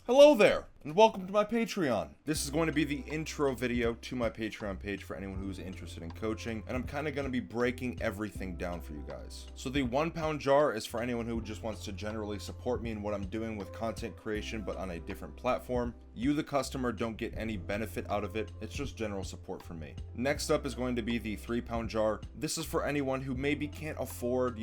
Hello there, and welcome to my Patreon. This is going to be the intro video to my Patreon page for anyone who's interested in coaching, and I'm kind of going to be breaking everything down for you guys. So the £1 jar is for anyone who just wants to generally support me in what I'm doing with content creation, but on a different platform. You, the customer, don't get any benefit out of it. It's just general support for me. Next up is going to be the £3 jar. This is for anyone who maybe can't afford,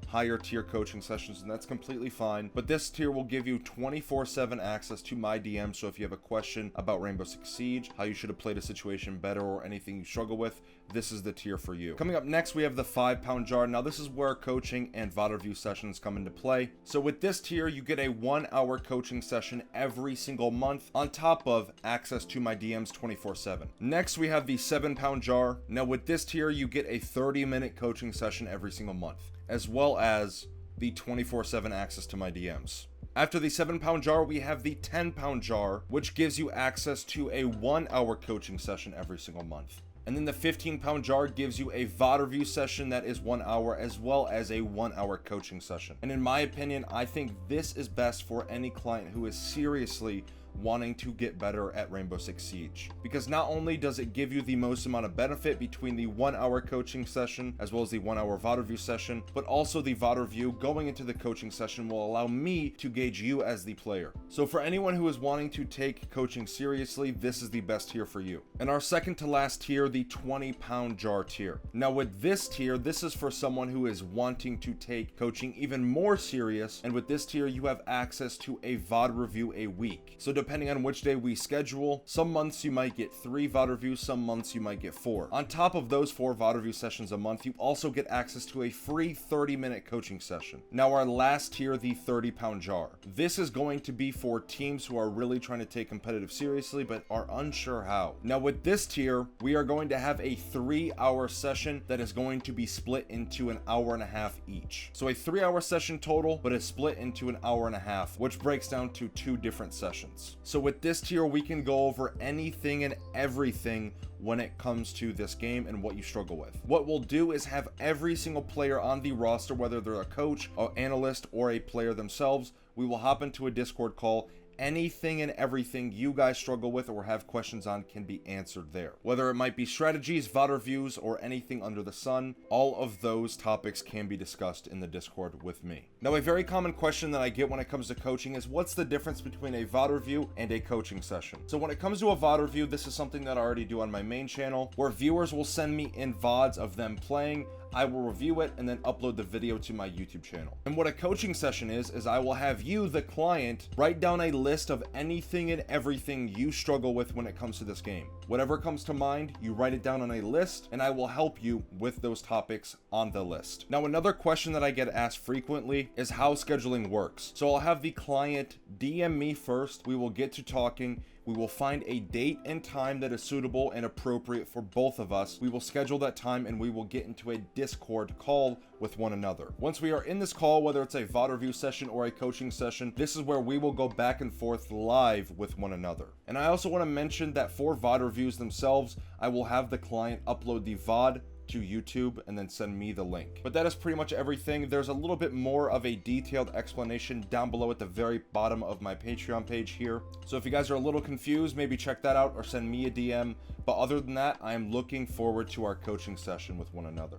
higher tier coaching sessions, and that's completely fine, but this tier will give you 24/7 access to my DM. So if you have a question about Rainbow Six Siege, how you should have played a situation better, or anything you struggle with, this is the tier for you. Coming up next, we have the £5 jar. Now this is where coaching and VOD review sessions come into play. So with this tier, you get a 1-hour coaching session every single month, on top of access to my DMs 24/7. Next, we have the £7 jar. Now with this tier, you get a 30-minute coaching session every single month, as well as the 24/7 access to my DMs. After the £7 jar, we have the £10 jar, which gives you access to a 1-hour coaching session every single month. And then the £15 jar gives you a VOD review session that is 1 hour, as well as a 1-hour coaching session. And in my opinion, I think this is best for any client who is seriously wanting to get better at Rainbow Six Siege, because not only does it give you the most amount of benefit between the 1-hour coaching session as well as the 1-hour VOD review session, but also the VOD review going into the coaching session will allow me to gauge you as the player. So for anyone who is wanting to take coaching seriously, this is the best tier for you. And our second to last tier, the £20 jar tier. Now with this tier, this is for someone who is wanting to take coaching even more serious, and with this tier you have access to a VOD review a week. So depending on which day we schedule, some months you might get 3 VOD reviews, some months you might get 4. On top of those 4 VOD review sessions a month, you also get access to a free 30-minute coaching session. Now our last tier, the £30 jar. This is going to be for teams who are really trying to take competitive seriously but are unsure how. Now with this tier, we are going to have a 3-hour session that is going to be split into an hour and a half each. So a 3-hour session total, but it's split into an hour and a half, which breaks down to 2 different sessions. So with this tier, we can go over anything and everything when it comes to this game and what you struggle with. What we'll do is have every single player on the roster, whether they're a coach, an analyst, or a player themselves, we will hop into a Discord call. Anything and everything you guys struggle with or have questions on can be answered there. Whether it might be strategies, VOD reviews, or anything under the sun, all of those topics can be discussed in the Discord with me. Now, a very common question that I get when it comes to coaching is, what's the difference between a VOD review and a coaching session? So when it comes to a VOD review, this is something that I already do on my main channel, where viewers will send me in VODs of them playing. I will review it and then upload the video to my YouTube channel. And what a coaching session is I will have you, the client, write down a list of anything and everything you struggle with when it comes to this game. Whatever comes to mind, you write it down on a list, and I will help you with those topics on the list. Now, another question that I get asked frequently is how scheduling works. So I'll have the client DM me first. We will get to talking. We will find a date and time that is suitable and appropriate for both of us. We will schedule that time, and we will get into a Discord call with one another. Once we are in this call, whether it's a VOD review session or a coaching session, this is where we will go back and forth live with one another. And I also want to mention that for VOD reviews themselves, I will have the client upload the VOD to YouTube and then send me the link. But that is pretty much everything. There's a little bit more of a detailed explanation down below at the very bottom of my Patreon page here. So if you guys are a little confused, maybe check that out or send me a DM. But other than that, I am looking forward to our coaching session with one another.